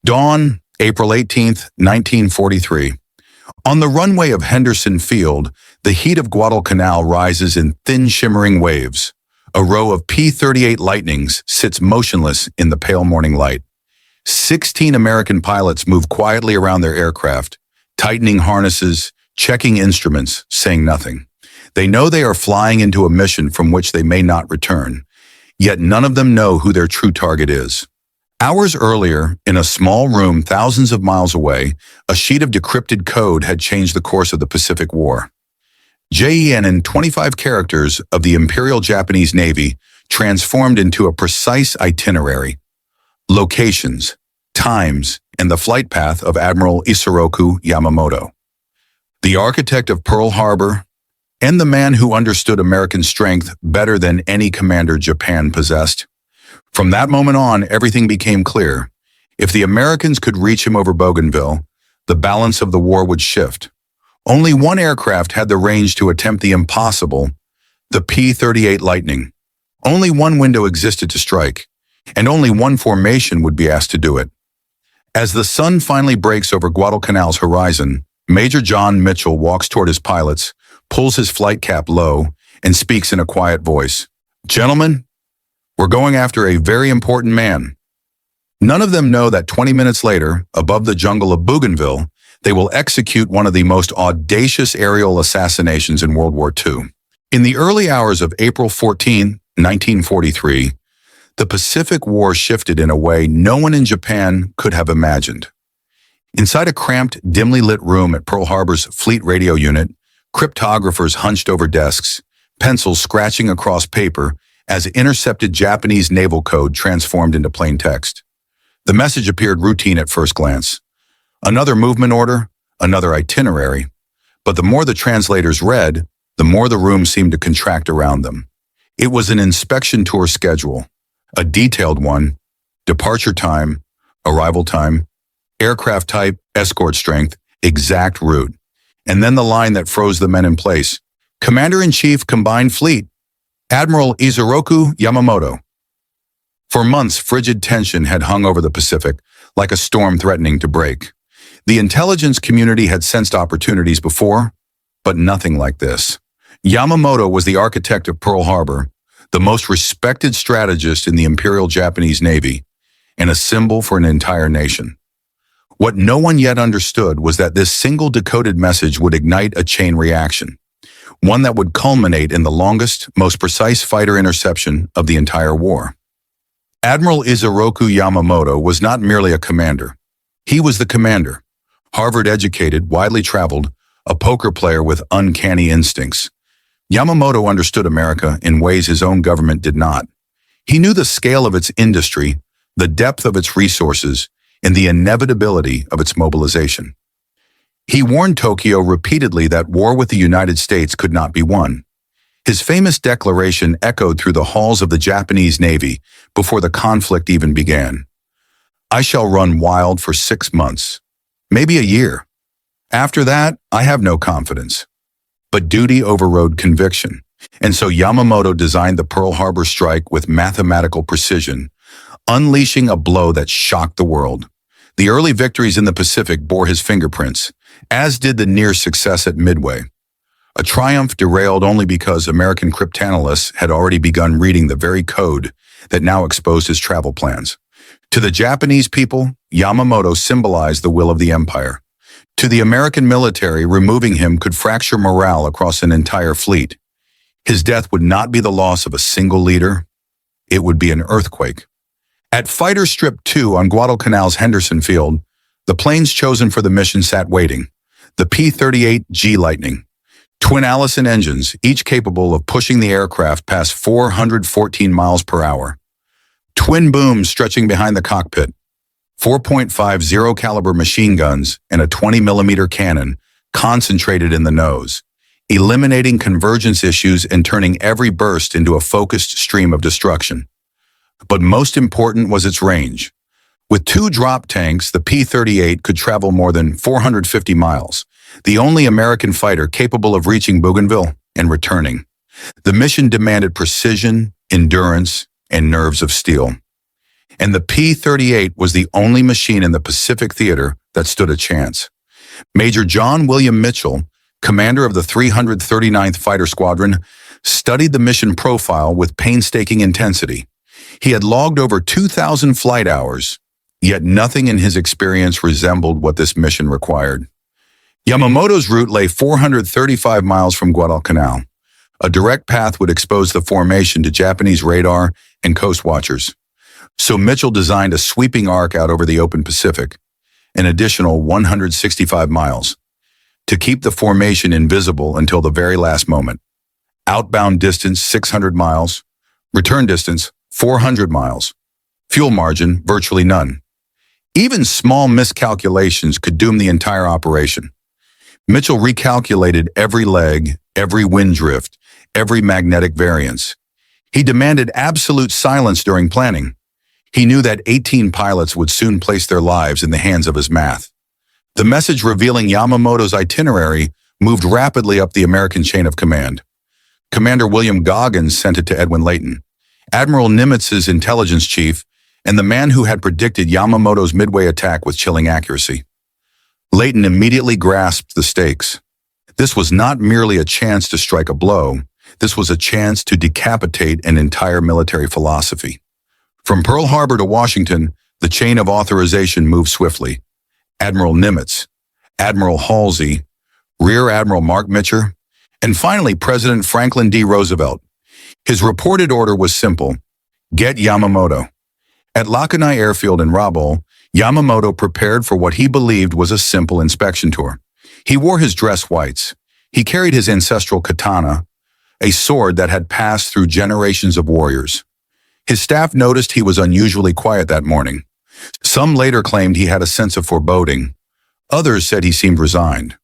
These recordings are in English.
Dawn, April 18, 1943. On the runway of Henderson Field, the heat of Guadalcanal rises in thin shimmering waves. A row of P-38 Lightnings sits motionless in the pale morning light. 16 American pilots move quietly around their aircraft, tightening harnesses, checking instruments, saying nothing. They know they are flying into a mission from which they may not return, yet none of them know who their true target is. Hours earlier, in a small room thousands of miles away, a sheet of decrypted code had changed the course of the Pacific War. JEN in 25 characters of the Imperial Japanese Navy transformed into a precise itinerary, locations, times, and the flight path of Admiral Isoroku Yamamoto, the architect of Pearl Harbor, and the man who understood American strength better than any commander Japan possessed. From that moment on, everything became clear. If the Americans could reach him over Bougainville, the balance of the war would shift. Only one aircraft had the range to attempt the impossible, the P-38 Lightning. Only one window existed to strike, and only one formation would be asked to do it. As the sun finally breaks over Guadalcanal's horizon, Major John Mitchell walks toward his pilots, pulls his flight cap low, and speaks in a quiet voice. "Gentlemen, we're going after a very important man." None of them know that 20 minutes later, above the jungle of Bougainville, they will execute one of the most audacious aerial assassinations in World War II. In the early hours of April 14, 1943, the Pacific War shifted in a way no one in Japan could have imagined. Inside a cramped, dimly lit room at Pearl Harbor's Fleet Radio Unit, cryptographers hunched over desks, pencils scratching across paper as intercepted Japanese naval code transformed into plain text. The message appeared routine at first glance. Another movement order, another itinerary. But the more the translators read, the more the room seemed to contract around them. It was an inspection tour schedule, a detailed one: departure time, arrival time, aircraft type, escort strength, exact route. And then the line that froze the men in place: Commander-in-Chief, Combined Fleet, Admiral Isoroku Yamamoto. For months, frigid tension had hung over the Pacific, like a storm threatening to break. The intelligence community had sensed opportunities before, but nothing like this. Yamamoto was the architect of Pearl Harbor, the most respected strategist in the Imperial Japanese Navy, and a symbol for an entire nation. What no one yet understood was that this single decoded message would ignite a chain reaction, one that would culminate in the longest, most precise fighter interception of the entire war. Admiral Isoroku Yamamoto was not merely a commander. He was the commander. Harvard-educated, widely traveled, a poker player with uncanny instincts. Yamamoto understood America in ways his own government did not. He knew the scale of its industry, the depth of its resources, and the inevitability of its mobilization. He warned Tokyo repeatedly that war with the United States could not be won. His famous declaration echoed through the halls of the Japanese Navy before the conflict even began. "I shall run wild for 6 months, maybe a year. After that, I have no confidence." But duty overrode conviction, and so Yamamoto designed the Pearl Harbor strike with mathematical precision, unleashing a blow that shocked the world. The early victories in the Pacific bore his fingerprints, as did the near success at Midway. A triumph derailed only because American cryptanalysts had already begun reading the very code that now exposed his travel plans. To the Japanese people, Yamamoto symbolized the will of the empire. To the American military, removing him could fracture morale across an entire fleet. His death would not be the loss of a single leader. It would be an earthquake. At Fighter Strip 2 on Guadalcanal's Henderson Field, the planes chosen for the mission sat waiting. The P-38G Lightning. Twin Allison engines, each capable of pushing the aircraft past 414 miles per hour. Twin booms stretching behind the cockpit. 4.50 caliber machine guns and a 20mm cannon concentrated in the nose, eliminating convergence issues and turning every burst into a focused stream of destruction. But most important was its range. With 2 drop tanks, the P-38 could travel more than 450 miles, the only American fighter capable of reaching Bougainville and returning. The mission demanded precision, endurance, and nerves of steel. and the P-38 was the only machine in the Pacific Theater that stood a chance. Major John William Mitchell, commander of the 339th Fighter Squadron, studied the mission profile with painstaking intensity. He had logged over 2,000 flight hours, yet nothing in his experience resembled what this mission required. Yamamoto's route lay 435 miles from Guadalcanal. A direct path would expose the formation to Japanese radar and coast watchers. So Mitchell designed a sweeping arc out over the open Pacific, an additional 165 miles, to keep the formation invisible until the very last moment. Outbound distance 600 miles, return distance 400 miles, fuel margin virtually none. Even small miscalculations could doom the entire operation. Mitchell recalculated every leg, every wind drift, every magnetic variance. He demanded absolute silence during planning. He knew that 18 pilots would soon place their lives in the hands of his math. The message revealing Yamamoto's itinerary moved rapidly up the American chain of command. Commander William Goggins sent it to Edwin Layton, Admiral Nimitz's intelligence chief, and the man who had predicted Yamamoto's midway attack with chilling accuracy. Layton immediately grasped the stakes. This was not merely a chance to strike a blow. This was a chance to decapitate an entire military philosophy. From Pearl Harbor to Washington, the chain of authorization moved swiftly. Admiral Nimitz, Admiral Halsey, Rear Admiral Mark Mitcher, and finally President Franklin D. Roosevelt. His reported order was simple: get Yamamoto. At Lakanai Airfield in Rabaul, Yamamoto prepared for what he believed was a simple inspection tour. He wore his dress whites. He carried his ancestral katana, a sword that had passed through generations of warriors. His staff noticed he was unusually quiet that morning. Some later claimed he had a sense of foreboding. Others said he seemed resigned.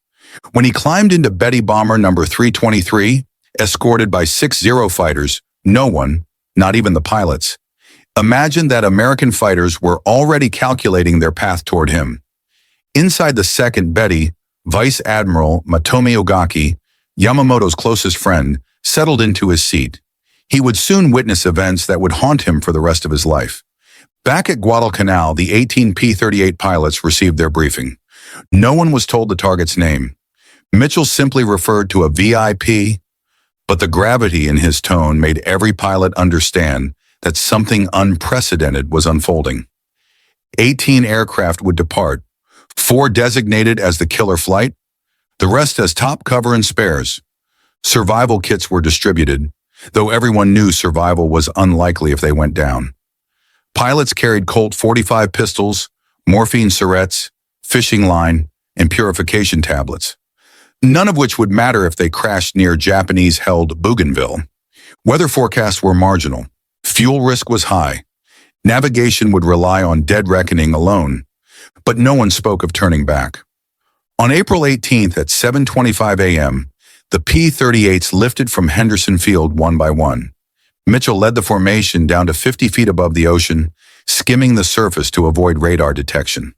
When he climbed into Betty Bomber number 323, escorted by 6 Zero fighters, no one, not even the pilots, imagined that American fighters were already calculating their path toward him. Inside the second Betty, Vice Admiral Matomi Ogaki, Yamamoto's closest friend, settled into his seat. He would soon witness events that would haunt him for the rest of his life. Back at Guadalcanal, the 18 P-38 pilots received their briefing. No one was told the target's name. Mitchell simply referred to a VIP, but the gravity in his tone made every pilot understand that something unprecedented was unfolding. 18 aircraft would depart, 4 designated as the killer flight, the rest as top cover and spares. Survival kits were distributed, though everyone knew survival was unlikely if they went down. Pilots carried Colt 45 pistols, morphine syrettes, fishing line, and purification tablets, none of which would matter if they crashed near Japanese-held Bougainville. Weather forecasts were marginal. Fuel risk was high. Navigation would rely on dead reckoning alone, but no one spoke of turning back. On April 18th at 7:25 a.m., the P-38s lifted from Henderson Field one by one. Mitchell led the formation down to 50 feet above the ocean, skimming the surface to avoid radar detection.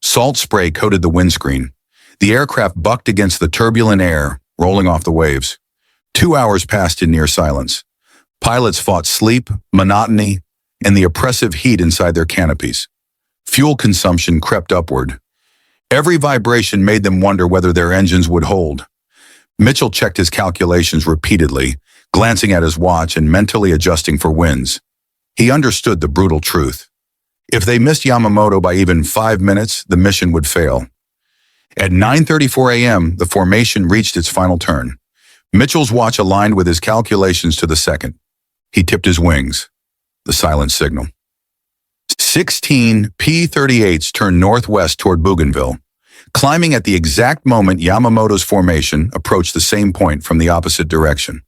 Salt spray coated the windscreen. The aircraft bucked against the turbulent air, rolling off the waves. 2 hours passed in near silence. Pilots fought sleep, monotony, and the oppressive heat inside their canopies. Fuel consumption crept upward. Every vibration made them wonder whether their engines would hold. Mitchell checked his calculations repeatedly, glancing at his watch and mentally adjusting for winds. He understood the brutal truth. If they missed Yamamoto by even 5 minutes, the mission would fail. At 9:34 a.m., the formation reached its final turn. Mitchell's watch aligned with his calculations to the second. He tipped his wings. The silent signal. 16 P-38s turned northwest toward Bougainville, climbing at the exact moment Yamamoto's formation approached the same point from the opposite direction.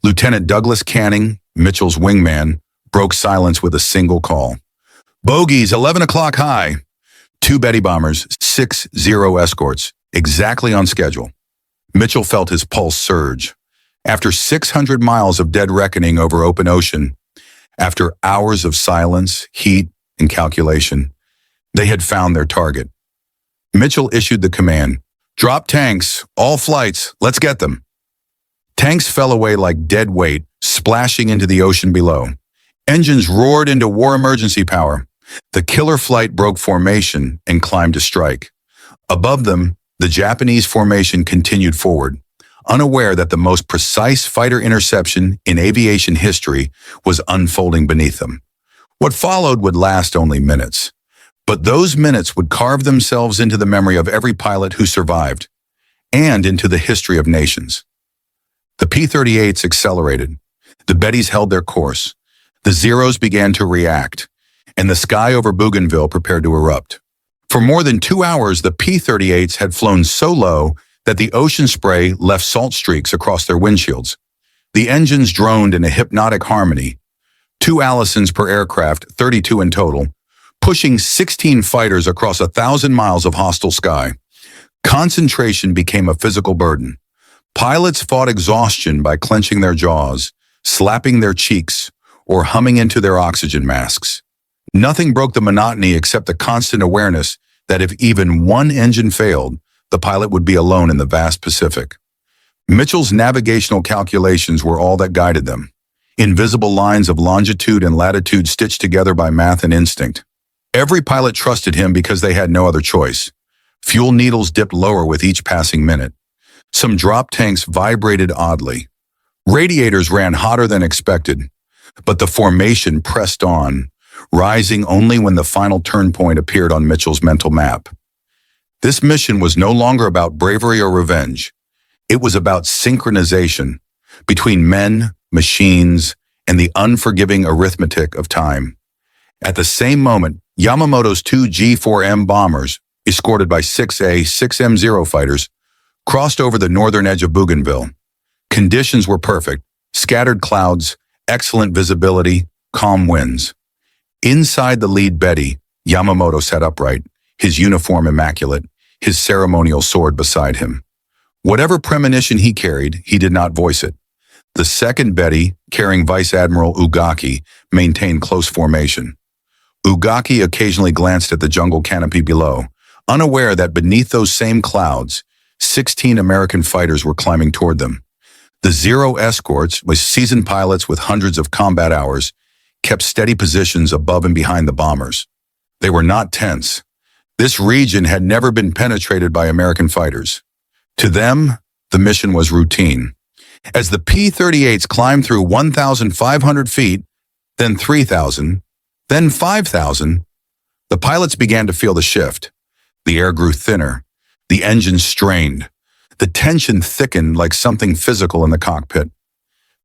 Lieutenant Douglas Canning, Mitchell's wingman, broke silence with a single call. Bogies, 11 o'clock high. 2 Betty bombers, 6 Zero escorts, exactly on schedule. Mitchell felt his pulse surge. After 600 miles of dead reckoning over open ocean, after hours of silence, heat, and calculation, they had found their target. Mitchell issued the command, "Drop tanks, all flights, let's get them." Tanks fell away like dead weight, splashing into the ocean below. Engines roared into war emergency power. The killer flight broke formation and climbed to strike. Above them, the Japanese formation continued forward, unaware that the most precise fighter interception in aviation history was unfolding beneath them. What followed would last only minutes. But those minutes would carve themselves into the memory of every pilot who survived, and into the history of nations. The P-38s accelerated. The Bettys held their course. The Zeros began to react, and the sky over Bougainville prepared to erupt. For more than 2 hours, the P-38s had flown so low that the ocean spray left salt streaks across their windshields. The engines droned in a hypnotic harmony, 2 Allisons per aircraft, 32 in total, pushing 16 fighters across 1,000 miles of hostile sky. Concentration became a physical burden. Pilots fought exhaustion by clenching their jaws, slapping their cheeks, or humming into their oxygen masks. Nothing broke the monotony except the constant awareness that if even one engine failed, the pilot would be alone in the vast Pacific. Mitchell's navigational calculations were all that guided them, invisible lines of longitude and latitude stitched together by math and instinct. Every pilot trusted him because they had no other choice. Fuel needles dipped lower with each passing minute. Some drop tanks vibrated oddly. Radiators ran hotter than expected, but the formation pressed on, rising only when the final turn point appeared on Mitchell's mental map. This mission was no longer about bravery or revenge. It was about synchronization between men, machines, and the unforgiving arithmetic of time. At the same moment, Yamamoto's 2 G-4M bombers, escorted by 6A, 6M0 fighters, crossed over the northern edge of Bougainville. Conditions were perfect: scattered clouds, excellent visibility, calm winds. Inside the lead Betty, Yamamoto sat upright, his uniform immaculate, his ceremonial sword beside him. Whatever premonition he carried, he did not voice it. The second Betty, carrying Vice Admiral Ugaki, maintained close formation. Ugaki occasionally glanced at the jungle canopy below, unaware that beneath those same clouds, 16 American fighters were climbing toward them. The Zero escorts, with seasoned pilots with hundreds of combat hours, kept steady positions above and behind the bombers. They were not tense. This region had never been penetrated by American fighters. To them, the mission was routine. As the P-38s climbed through 1,500 feet, then 3,000, then 5,000, the pilots began to feel the shift. The air grew thinner. The engines strained. The tension thickened like something physical in the cockpit.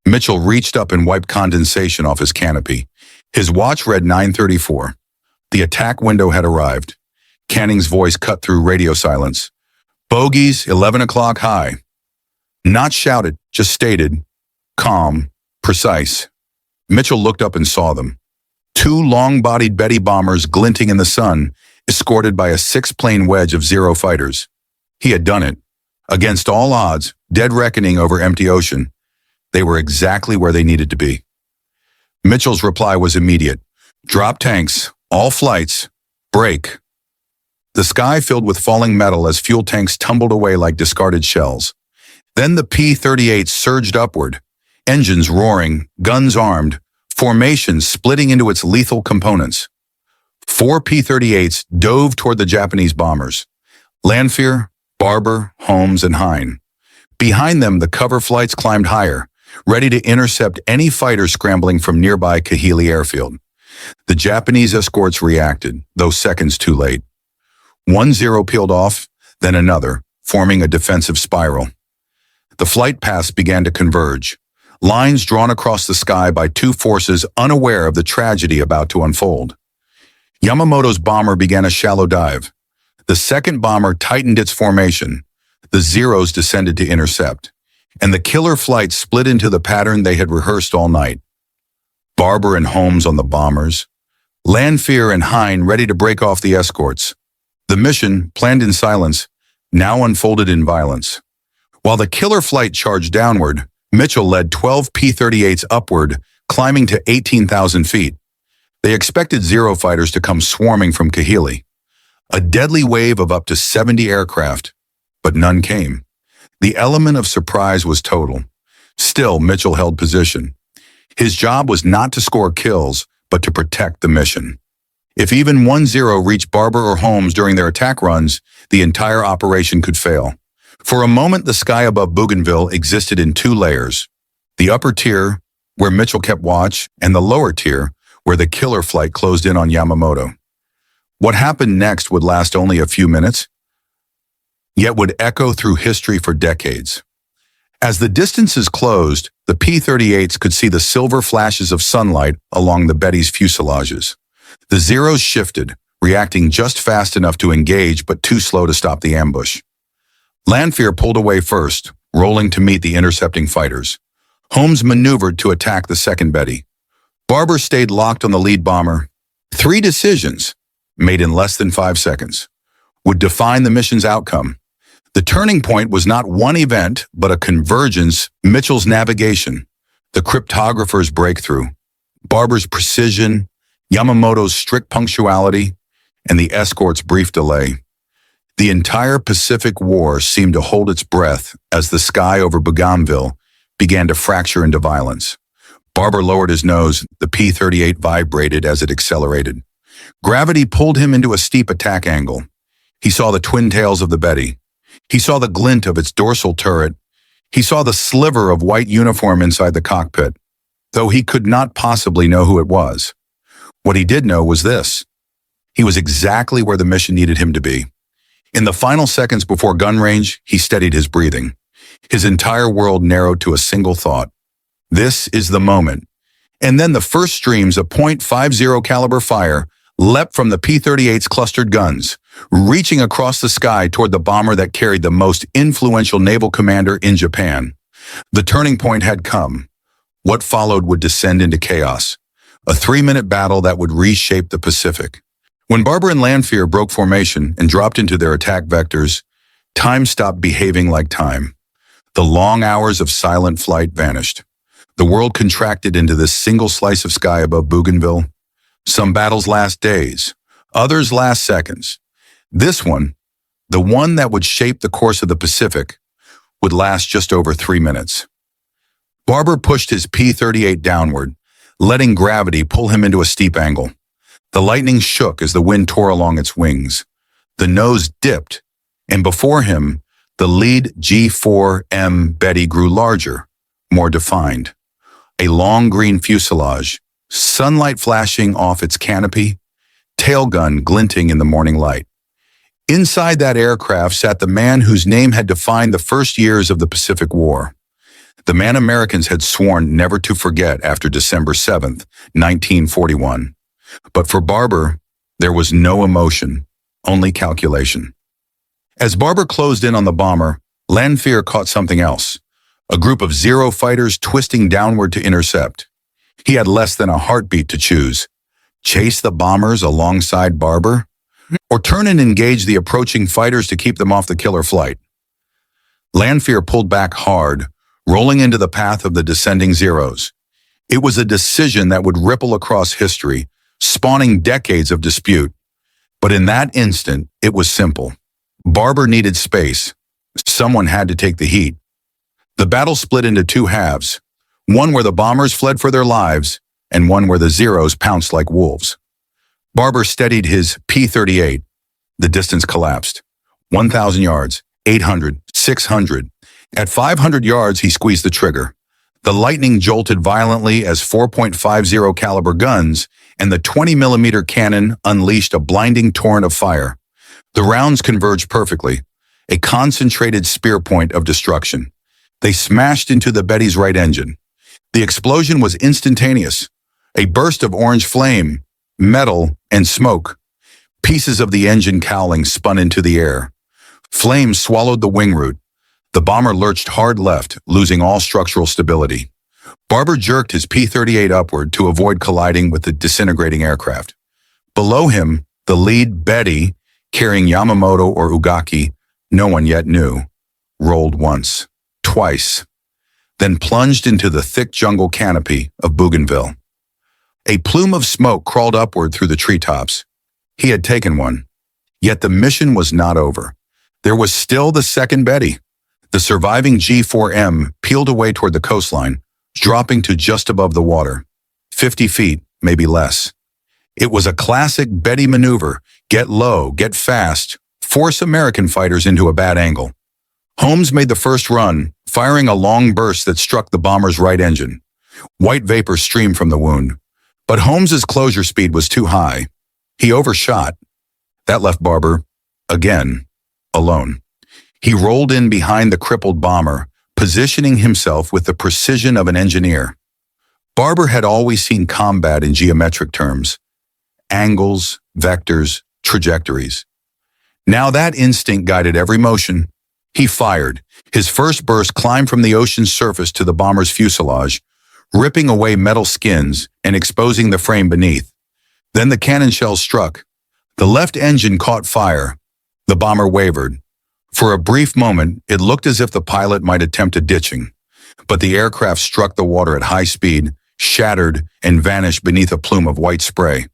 Mitchell reached up and wiped condensation off his canopy. His watch read 9:34. The attack window had arrived. Canning's voice cut through radio silence. Bogies, 11 o'clock high. Not shouted, just stated. Calm, precise. Mitchell looked up and saw them. 2 long-bodied Betty bombers glinting in the sun, escorted by a 6-plane wedge of Zero fighters. He had done it. Against all odds, dead reckoning over empty ocean. They were exactly where they needed to be. Mitchell's reply was immediate. Drop tanks, all flights, break. The sky filled with falling metal as fuel tanks tumbled away like discarded shells. Then the P-38 surged upward, engines roaring, guns armed, formation splitting into its lethal components. 4 P-38s dove toward the Japanese bombers. Lanfear, Barber, Holmes, and Hine. Behind them, the cover flights climbed higher, ready to intercept any fighter scrambling from nearby Kahili airfield. The Japanese escorts reacted, though seconds too late. 1 Zero peeled off, then another, forming a defensive spiral. The flight paths began to converge, lines drawn across the sky by 2 forces unaware of the tragedy about to unfold. Yamamoto's bomber began a shallow dive. The second bomber tightened its formation. The Zeros descended to intercept, and the killer flight split into the pattern they had rehearsed all night. Barber and Holmes on the bombers, Lanfear and Hine ready to break off the escorts. The mission, planned in silence, now unfolded in violence. While the killer flight charged downward, Mitchell led 12 P-38s upward, climbing to 18,000 feet. They expected Zero fighters to come swarming from Kahili. A deadly wave of up to 70 aircraft, but none came. The element of surprise was total. Still, Mitchell held position. His job was not to score kills, but to protect the mission. If even 1-0 reached Barber or Holmes during their attack runs, the entire operation could fail. For a moment, the sky above Bougainville existed in two layers. The upper tier, where Mitchell kept watch, and the lower tier, where the killer flight closed in on Yamamoto. What happened next would last only a few minutes, yet would echo through history for decades. As the distances closed, the P-38s could see the silver flashes of sunlight along the Betty's fuselages. The Zeros shifted, reacting just fast enough to engage but too slow to stop the ambush. Lanfear pulled away first, rolling to meet the intercepting fighters. Holmes maneuvered to attack the second Betty. Barber stayed locked on the lead bomber. 3 decisions, made in less than 5 seconds, would define the mission's outcome. The turning point was not one event, but a convergence: Mitchell's navigation, the cryptographer's breakthrough, Barber's precision, Yamamoto's strict punctuality, and the escort's brief delay. The entire Pacific War seemed to hold its breath as the sky over Bougainville began to fracture into violence. Barber lowered his nose. The P-38 vibrated as it accelerated. Gravity pulled him into a steep attack angle. He saw the twin tails of the Betty. He saw the glint of its dorsal turret. He saw the sliver of white uniform inside the cockpit, though he could not possibly know who it was. What he did know was this: he was exactly where the mission needed him to be. In the final seconds before gun range, he steadied his breathing. His entire world narrowed to a single thought: this is the moment. And then the first streams of .50 caliber fire leapt from the P-38's clustered guns, reaching across the sky toward the bomber that carried the most influential naval commander in Japan. The turning point had come. What followed would descend into chaos, a 3-minute battle that would reshape the Pacific. When Barber and Lanfear broke formation and dropped into their attack vectors, time stopped behaving like time. The long hours of silent flight vanished. The world contracted into this single slice of sky above Bougainville. Some battles last days, others last seconds. This one, the one that would shape the course of the Pacific, would last just over 3 minutes. Barber pushed his P-38 downward, letting gravity pull him into a steep angle. The lightning shook as the wind tore along its wings. The nose dipped, and before him, the lead G4M Betty grew larger, more defined. A long green fuselage, sunlight flashing off its canopy, tail gun glinting in the morning light. Inside that aircraft sat the man whose name had defined the first years of the Pacific War. The man Americans had sworn never to forget after December 7th, 1941. But for Barber, there was no emotion, only calculation. As Barber closed in on the bomber, Lanfear caught something else: a group of Zero fighters twisting downward to intercept. He had less than a heartbeat to choose: chase the bombers alongside Barber, or turn and engage the approaching fighters to keep them off the killer flight. Lanfear pulled back hard, rolling into the path of the descending Zeros. It was a decision that would ripple across history, spawning decades of dispute. But in that instant, it was simple. Barber needed space. Someone had to take the heat. The battle split into 2 halves, one where the bombers fled for their lives, and one where the Zeros pounced like wolves. Barber steadied his P-38. The distance collapsed. 1,000 yards, 800, 600. At 500 yards, he squeezed the trigger. The lightning jolted violently as 4.50 caliber guns and the 20-millimeter cannon unleashed a blinding torrent of fire. The rounds converged perfectly, a concentrated spear point of destruction. They smashed into the Betty's right engine. The explosion was instantaneous. A burst of orange flame, metal, and smoke. Pieces of the engine cowling spun into the air. Flames swallowed the wing root. The bomber lurched hard left, losing all structural stability. Barber jerked his P-38 upward to avoid colliding with the disintegrating aircraft. Below him, the lead Betty, carrying Yamamoto or Ugaki, no one yet knew, rolled once, twice, then plunged into the thick jungle canopy of Bougainville. A plume of smoke crawled upward through the treetops. He had taken one. Yet the mission was not over. There was still the second Betty. The surviving G4M peeled away toward the coastline, dropping to just above the water, 50 feet, maybe less. It was a classic Betty maneuver: get low, get fast, force American fighters into a bad angle. Holmes made the first run, firing a long burst that struck the bomber's right engine. White vapor streamed from the wound. But Holmes's closure speed was too high. He overshot. That left Barber, again, alone. He rolled in behind the crippled bomber, positioning himself with the precision of an engineer. Barber had always seen combat in geometric terms: angles, vectors, trajectories. Now that instinct guided every motion. He fired. His first burst climbed from the ocean's surface to the bomber's fuselage, ripping away metal skins and exposing the frame beneath. Then the cannon shell struck. The left engine caught fire. The bomber wavered. For a brief moment, it looked as if the pilot might attempt a ditching, but the aircraft struck the water at high speed, shattered, and vanished beneath a plume of white spray.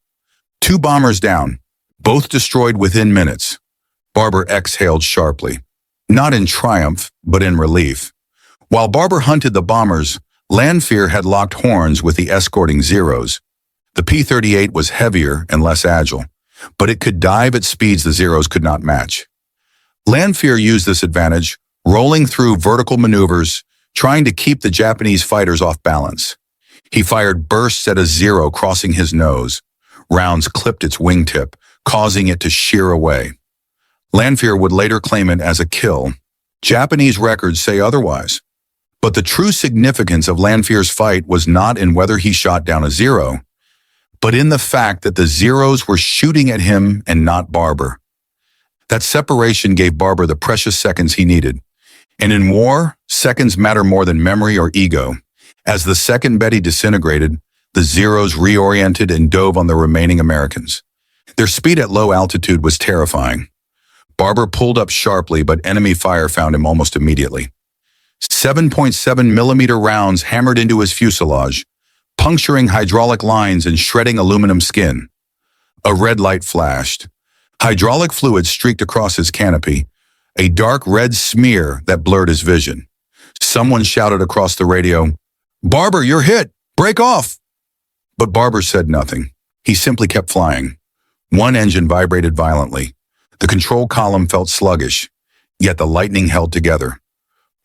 2 bombers down, both destroyed within minutes. Barber exhaled sharply, not in triumph, but in relief. While Barber hunted the bombers, Lanfear had locked horns with the escorting Zeros. The P-38 was heavier and less agile, but it could dive at speeds the Zeros could not match. Lanfear used this advantage, rolling through vertical maneuvers, trying to keep the Japanese fighters off balance. He fired bursts at a Zero crossing his nose. Rounds clipped its wingtip, causing it to shear away. Lanfear would later claim it as a kill. Japanese records say otherwise. But the true significance of Lanfear's fight was not in whether he shot down a Zero, but in the fact that the Zeros were shooting at him and not Barber. That separation gave Barber the precious seconds he needed. And in war, seconds matter more than memory or ego. As the second Betty disintegrated, the Zeros reoriented and dove on the remaining Americans. Their speed at low altitude was terrifying. Barber pulled up sharply, but enemy fire found him almost immediately. 7.7-millimeter rounds hammered into his fuselage, puncturing hydraulic lines and shredding aluminum skin. A red light flashed. Hydraulic fluid streaked across his canopy, a dark red smear that blurred his vision. Someone shouted across the radio, "Barber, you're hit! Break off!" But Barber said nothing. He simply kept flying. One engine vibrated violently. The control column felt sluggish, yet the lightning held together.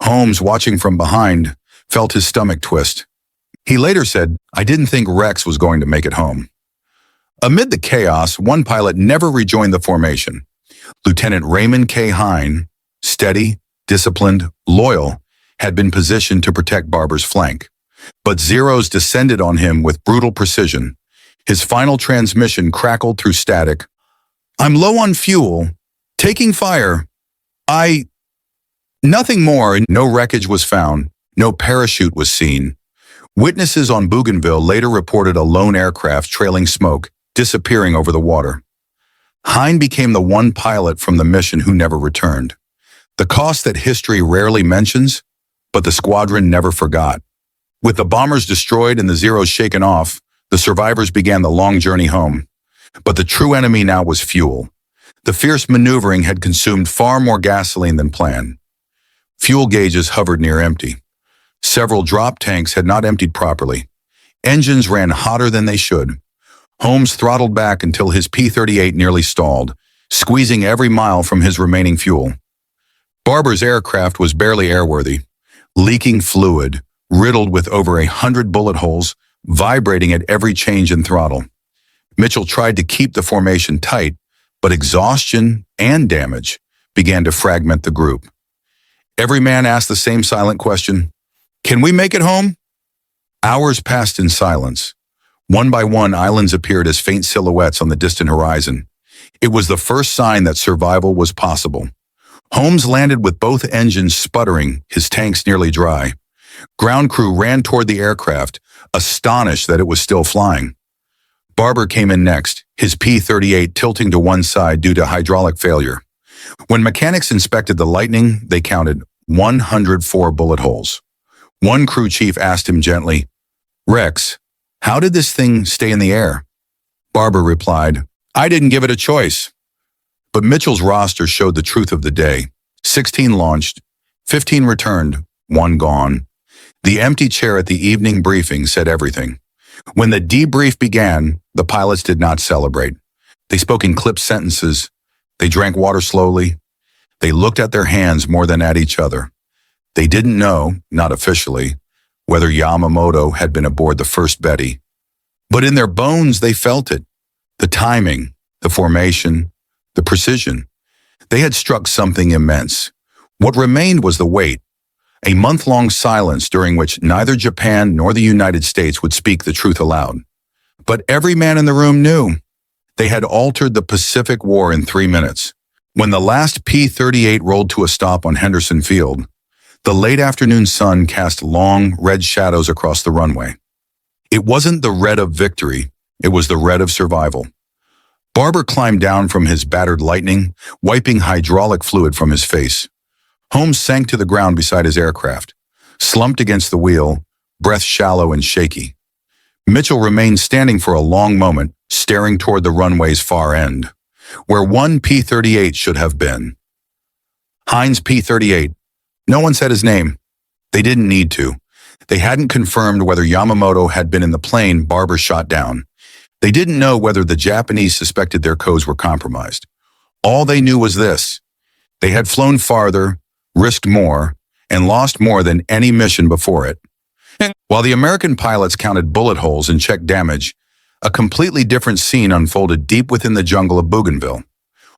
Holmes, watching from behind, felt his stomach twist. He later said, "I didn't think Rex was going to make it home." Amid the chaos, one pilot never rejoined the formation. Lieutenant Raymond K. Hine, steady, disciplined, loyal, had been positioned to protect Barber's flank. But Zeros descended on him with brutal precision. His final transmission crackled through static. "I'm low on fuel. Taking fire. Nothing more. No wreckage was found. No parachute was seen. Witnesses on Bougainville later reported a lone aircraft trailing smoke, disappearing over the water. Hine became the one pilot from the mission who never returned. The cost that history rarely mentions, but the squadron never forgot. With the bombers destroyed and the Zeros shaken off, the survivors began the long journey home. But the true enemy now was fuel. The fierce maneuvering had consumed far more gasoline than planned. Fuel gauges hovered near empty. Several drop tanks had not emptied properly. Engines ran hotter than they should. Holmes throttled back until his P-38 nearly stalled, squeezing every mile from his remaining fuel. Barber's aircraft was barely airworthy, leaking fluid, riddled with over 100 bullet holes, vibrating at every change in throttle. Mitchell tried to keep the formation tight, but exhaustion and damage began to fragment the group. Every man asked the same silent question, "Can we make it home?" Hours passed in silence. One by one, islands appeared as faint silhouettes on the distant horizon. It was the first sign that survival was possible. Holmes landed with both engines sputtering, his tanks nearly dry. Ground crew ran toward the aircraft, astonished that it was still flying. Barber came in next, his P-38 tilting to one side due to hydraulic failure. When mechanics inspected the Lightning, they counted 104 bullet holes. One crew chief asked him gently, "Rex, how did this thing stay in the air?" Barber replied, "I didn't give it a choice." But Mitchell's roster showed the truth of the day. 16 launched, 15 returned, 1 gone. The empty chair at the evening briefing said everything. When the debrief began, the pilots did not celebrate. They spoke in clipped sentences. They drank water slowly. They looked at their hands more than at each other. They didn't know, not officially, whether Yamamoto had been aboard the first Betty. But in their bones, they felt it. The timing, the formation, the precision. They had struck something immense. What remained was the weight, a month-long silence during which neither Japan nor the United States would speak the truth aloud. But every man in the room knew. They had altered the Pacific War in 3 minutes. When the last P-38 rolled to a stop on Henderson Field, the late afternoon sun cast long, red shadows across the runway. It wasn't the red of victory, it was the red of survival. Barber climbed down from his battered Lightning, wiping hydraulic fluid from his face. Holmes sank to the ground beside his aircraft, slumped against the wheel, breath shallow and shaky. Mitchell remained standing for a long moment, staring toward the runway's far end, where one P-38 should have been. Heinz P-38. No one said his name. They didn't need to. They hadn't confirmed whether Yamamoto had been in the plane Barber shot down. They didn't know whether the Japanese suspected their codes were compromised. All they knew was this. They had flown farther, risked more, and lost more than any mission before it. While the American pilots counted bullet holes and checked damage, a completely different scene unfolded deep within the jungle of Bougainville.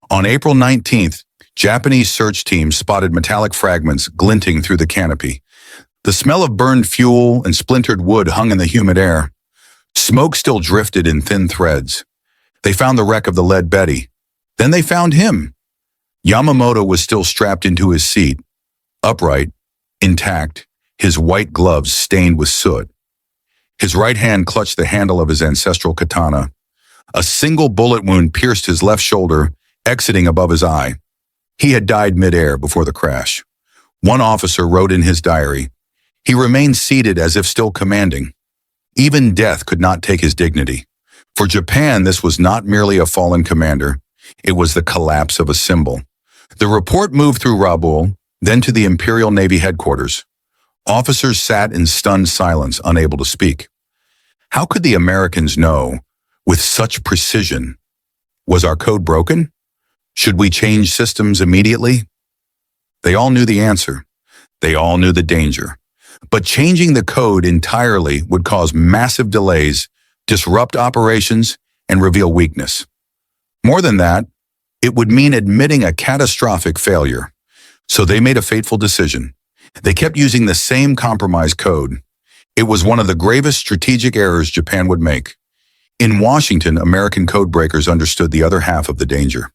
On April 19th, Japanese search teams spotted metallic fragments glinting through the canopy. The smell of burned fuel and splintered wood hung in the humid air. Smoke still drifted in thin threads. They found the wreck of the lead Betty. Then they found him. Yamamoto was still strapped into his seat, upright, intact, his white gloves stained with soot. His right hand clutched the handle of his ancestral katana. A single bullet wound pierced his left shoulder, exiting above his eye. He had died midair before the crash. One officer wrote in his diary, "He remained seated as if still commanding. Even death could not take his dignity." For Japan, this was not merely a fallen commander. It was the collapse of a symbol. The report moved through Rabaul, then to the Imperial Navy headquarters. Officers sat in stunned silence, unable to speak. How could the Americans know, with such precision? Was our code broken? Should we change systems immediately? They all knew the answer. They all knew the danger. But changing the code entirely would cause massive delays, disrupt operations, and reveal weakness. More than that, it would mean admitting a catastrophic failure. So they made a fateful decision. They kept using the same compromise code. It was one of the gravest strategic errors Japan would make. In Washington, American code breakers understood the other half of the danger.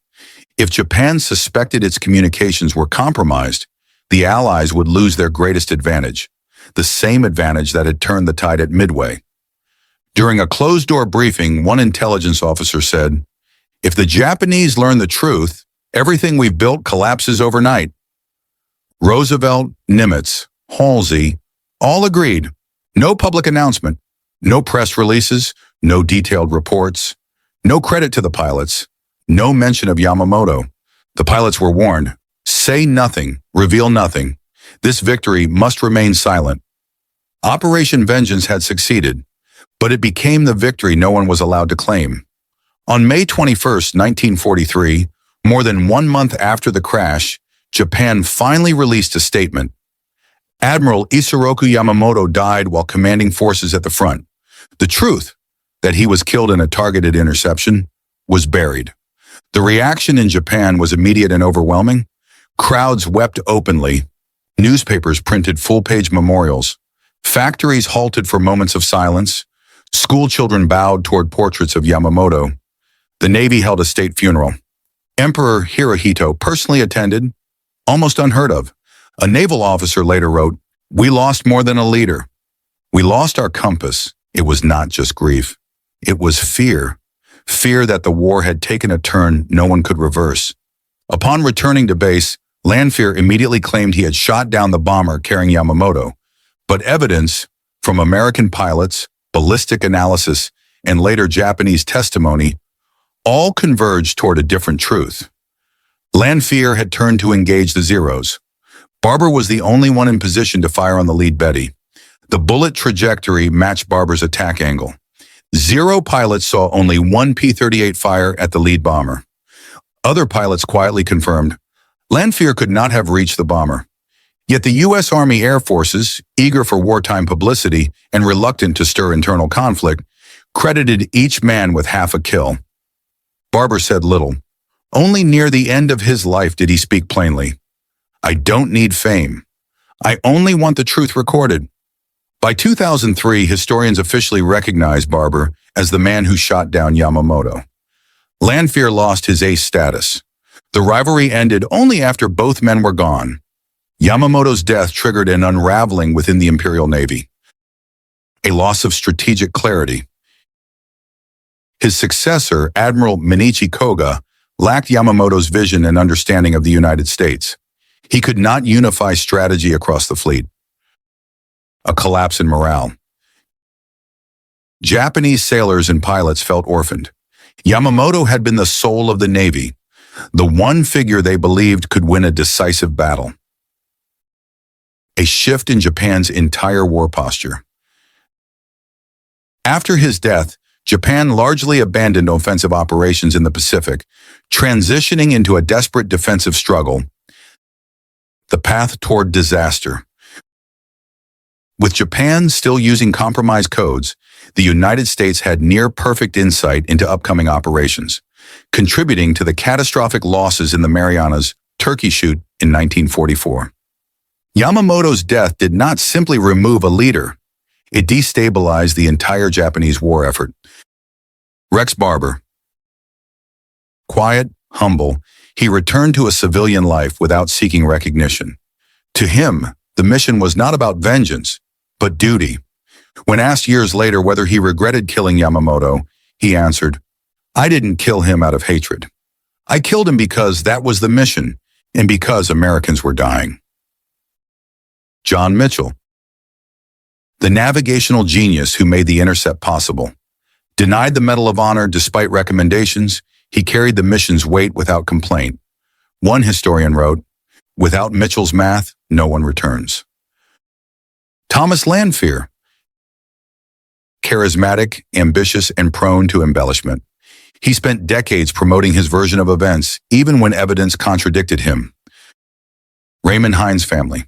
If Japan suspected its communications were compromised, the Allies would lose their greatest advantage, the same advantage that had turned the tide at Midway. During a closed-door briefing, one intelligence officer said, "If the Japanese learn the truth, everything we've built collapses overnight." Roosevelt, Nimitz, Halsey, all agreed. No public announcement, no press releases, no detailed reports, no credit to the pilots, no mention of Yamamoto. The pilots were warned, say nothing, reveal nothing. This victory must remain silent. Operation Vengeance had succeeded, but it became the victory no one was allowed to claim. On May 21, 1943, more than 1 month after the crash, Japan finally released a statement. Admiral Isoroku Yamamoto died while commanding forces at the front. The truth, that he was killed in a targeted interception, was buried. The reaction in Japan was immediate and overwhelming. Crowds wept openly. Newspapers printed full-page memorials. Factories halted for moments of silence. School children bowed toward portraits of Yamamoto. The Navy held a state funeral. Emperor Hirohito personally attended, almost unheard of. A naval officer later wrote, "We lost more than a leader. We lost our compass." It was not just grief. It was fear. Fear that the war had taken a turn no one could reverse. Upon returning to base, Lanphier immediately claimed he had shot down the bomber carrying Yamamoto, but evidence from American pilots, ballistic analysis, and later Japanese testimony all converged toward a different truth. Lanphier had turned to engage the Zeros. Barber was the only one in position to fire on the lead Betty. The bullet trajectory matched Barber's attack angle. 0 pilots saw only one P-38 fire at the lead bomber. Other pilots quietly confirmed Lanphier could not have reached the bomber. Yet the U.S. Army Air Forces, eager for wartime publicity and reluctant to stir internal conflict, credited each man with half a kill. Barber said little. Only near the end of his life did he speak plainly. I don't need fame. I only want the truth recorded. By 2003, historians officially recognized Barber as the man who shot down Yamamoto. Lanphier lost his ace status. The rivalry ended only after both men were gone. Yamamoto's death triggered an unraveling within the Imperial Navy, a loss of strategic clarity. His successor, Admiral Minichi Koga, lacked Yamamoto's vision and understanding of the United States. He could not unify strategy across the fleet. A collapse in morale. Japanese sailors and pilots felt orphaned. Yamamoto had been the soul of the Navy, the one figure they believed could win a decisive battle. A shift in Japan's entire war posture. After his death, Japan largely abandoned offensive operations in the Pacific, transitioning into a desperate defensive struggle, the path toward disaster. With Japan still using compromise codes, the United States had near-perfect insight into upcoming operations, contributing to the catastrophic losses in the Marianas Turkey Shoot in 1944. Yamamoto's death did not simply remove a leader. It destabilized the entire Japanese war effort. Rex Barber. Quiet, humble, he returned to a civilian life without seeking recognition. To him, the mission was not about vengeance, but duty. When asked years later whether he regretted killing Yamamoto, he answered, I didn't kill him out of hatred. I killed him because that was the mission, and because Americans were dying. John Mitchell. The navigational genius who made the intercept possible. Denied the Medal of Honor despite recommendations, he carried the mission's weight without complaint. One historian wrote, without Mitchell's math, no one returns. Thomas Lanphier. Charismatic, ambitious, and prone to embellishment. He spent decades promoting his version of events, even when evidence contradicted him. Raymond Hines family.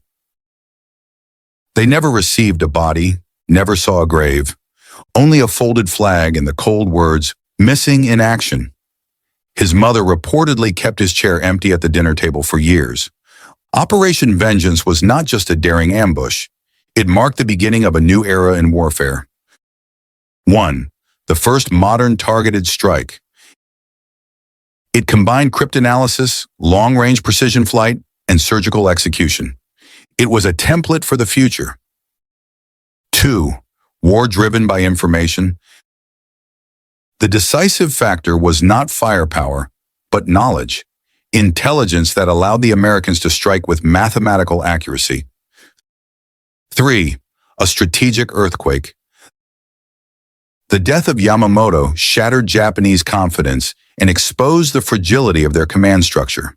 They never received a body, never saw a grave, only a folded flag and the cold words, missing in action. His mother reportedly kept his chair empty at the dinner table for years. Operation Vengeance was not just a daring ambush. It marked the beginning of a new era in warfare. 1. The first modern targeted strike. It combined cryptanalysis, long-range precision flight, and surgical execution. It was a template for the future. 2. War driven by information. The decisive factor was not firepower, but knowledge, intelligence that allowed the Americans to strike with mathematical accuracy. 3. A strategic earthquake. The death of Yamamoto shattered Japanese confidence and exposed the fragility of their command structure.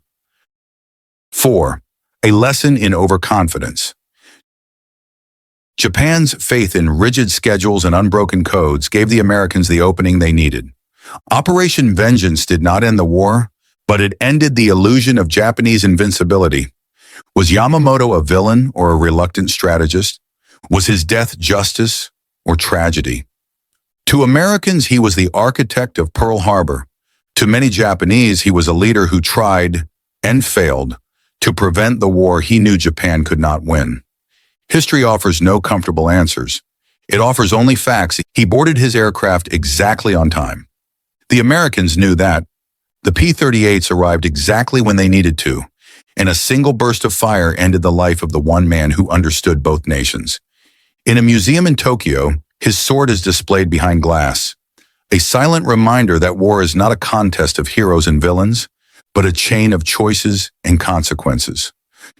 4. A lesson in overconfidence. Japan's faith in rigid schedules and unbroken codes gave the Americans the opening they needed. Operation Vengeance did not end the war, but it ended the illusion of Japanese invincibility. Was Yamamoto a villain or a reluctant strategist? Was his death justice or tragedy? To Americans, he was the architect of Pearl Harbor. To many Japanese, he was a leader who tried and failed to prevent the war he knew Japan could not win. History offers no comfortable answers. It offers only facts. He boarded his aircraft exactly on time. The Americans knew that. The P-38s arrived exactly when they needed to, and a single burst of fire ended the life of the one man who understood both nations. In a museum in Tokyo, his sword is displayed behind glass, a silent reminder that war is not a contest of heroes and villains, but a chain of choices and consequences.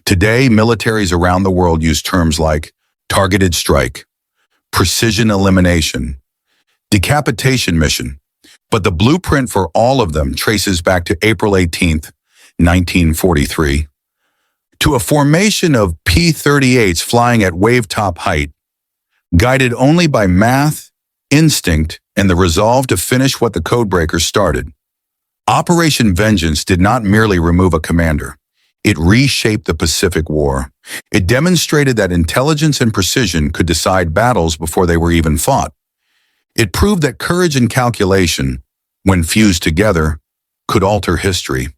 Today, militaries around the world use terms like targeted strike, precision elimination, decapitation mission, but the blueprint for all of them traces back to April 18th, 1943, to a formation of P-38s flying at wave-top height, Guided only by math, instinct, and the resolve to finish what the codebreakers started. Operation Vengeance did not merely remove a commander. It reshaped the Pacific War. It demonstrated that intelligence and precision could decide battles before they were even fought. It proved that courage and calculation, when fused together, could alter history.